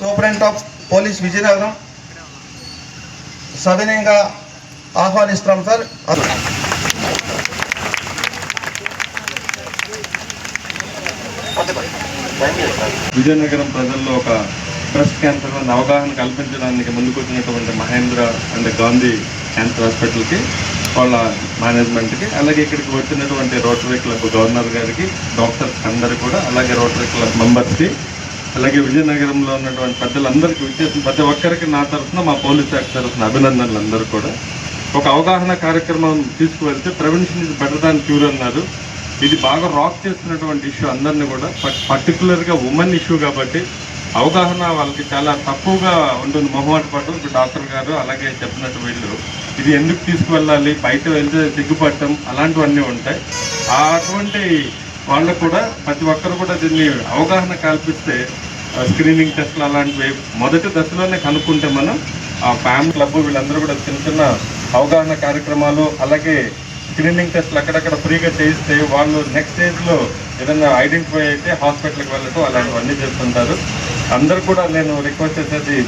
Superintendent of police Vizianagaram సవినయంగా ఆహ్వానిస్తున్నాం sir. Vizianagaram ప్రజల్లో ఒక బ్రెస్ట్ క్యాన్సర్ మీద అవగాహన కల్పించడానికి ముందుకొచ్చినటువంటి మహేంద్ర అండ్ గాంధీ క్యాన్సర్ హాస్పిటల్కి, వాళ్ళ మేనేజ్మెంట్కి, అలాగే ఇక్కడికి వచ్చినటువంటి రోటరీ క్లబ్ గవర్నర్ గారికి, డాక్టర్స్ అందరూ కూడా, అలాగే రోటరీ క్లబ్ మెంబర్స్కి, అలాగే విజయనగరంలో ఉన్నటువంటి పెద్దలందరికీ విచ్చేసిన ప్రతి ఒక్కరికి నా తరఫున, మా పోలీస్ శాఖ తరఫున అభినందనలు. అందరూ కూడా ఒక అవగాహన కార్యక్రమం తీసుకువెళ్తే prevention is better than cure అన్నారు. ఇది బాగా రాక్ చేస్తున్నటువంటి ఇష్యూ అందరినీ కూడా, పర్టికులర్గా ఉమెన్ ఇష్యూ కాబట్టి అవగాహన వాళ్ళకి చాలా తక్కువగా ఉంటుంది. మొహమాట పడడం, ఇప్పుడు డాక్టర్ గారు అలాగే చెప్పినట్టు వీళ్ళు ఇది ఎందుకు తీసుకువెళ్ళాలి, బయట వెళ్తే సిగ్గుపడటం అలాంటివన్నీ ఉంటాయి. అటువంటి వాళ్ళకు కూడా ప్రతి ఒక్కరు కూడా దీన్ని అవగాహన కల్పిస్తే స్క్రీనింగ్ టెస్ట్లు అలాంటివి మొదటి దశలోనే కనుక్కుంటే మనం ఆ ఫ్యామిలీ క్లబ్ వీళ్ళందరూ కూడా చిన్న చిన్న అవగాహన కార్యక్రమాలు, అలాగే స్క్రీనింగ్ టెస్ట్లు అక్కడక్కడ ఫ్రీగా చేయిస్తే వాళ్ళు నెక్స్ట్ స్టేజ్లో ఏదైనా ఐడెంటిఫై అయితే హాస్పిటల్కి వెళ్ళటం అలాంటివన్నీ చేస్తుంటారు. అందరూ కూడా నేను రిక్వెస్ట్ చేసేది,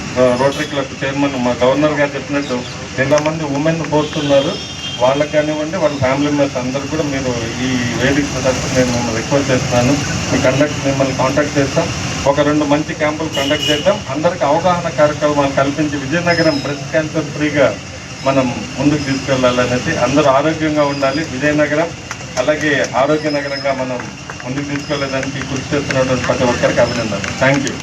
రోటరీ క్లబ్ చైర్మన్ మా గవర్నర్ గారు చెప్పినట్టు 100 మంది ఉమెన్ పోస్తున్నారు, వాళ్ళకి కానివ్వండి వాళ్ళ ఫ్యామిలీ మెంబర్స్ అందరూ కూడా మీరు ఈ వేదిక తరఫున నేను మిమ్మల్ని రిక్వెస్ట్ చేస్తున్నాను. మిమ్మల్ని కాంటాక్ట్ చేస్తాం, ఒక 2 మంచి క్యాంపులు కండక్ట్ చేద్దాం, అందరికీ అవగాహన కార్యక్రమాలు కల్పించి విజయనగరం బ్రెస్ట్ క్యాన్సర్ ఫ్రీగా మనం ముందుకు తీసుకెళ్ళాలనేసి, అందరూ ఆరోగ్యంగా ఉండాలి, విజయనగరం అలాగే ఆరోగ్య నగరంగా మనం ముందుకు తీసుకెళ్లేదానికి కృషి చేస్తున్నటువంటి ప్రతి ఒక్కరికి అభినందనలు. Thank you.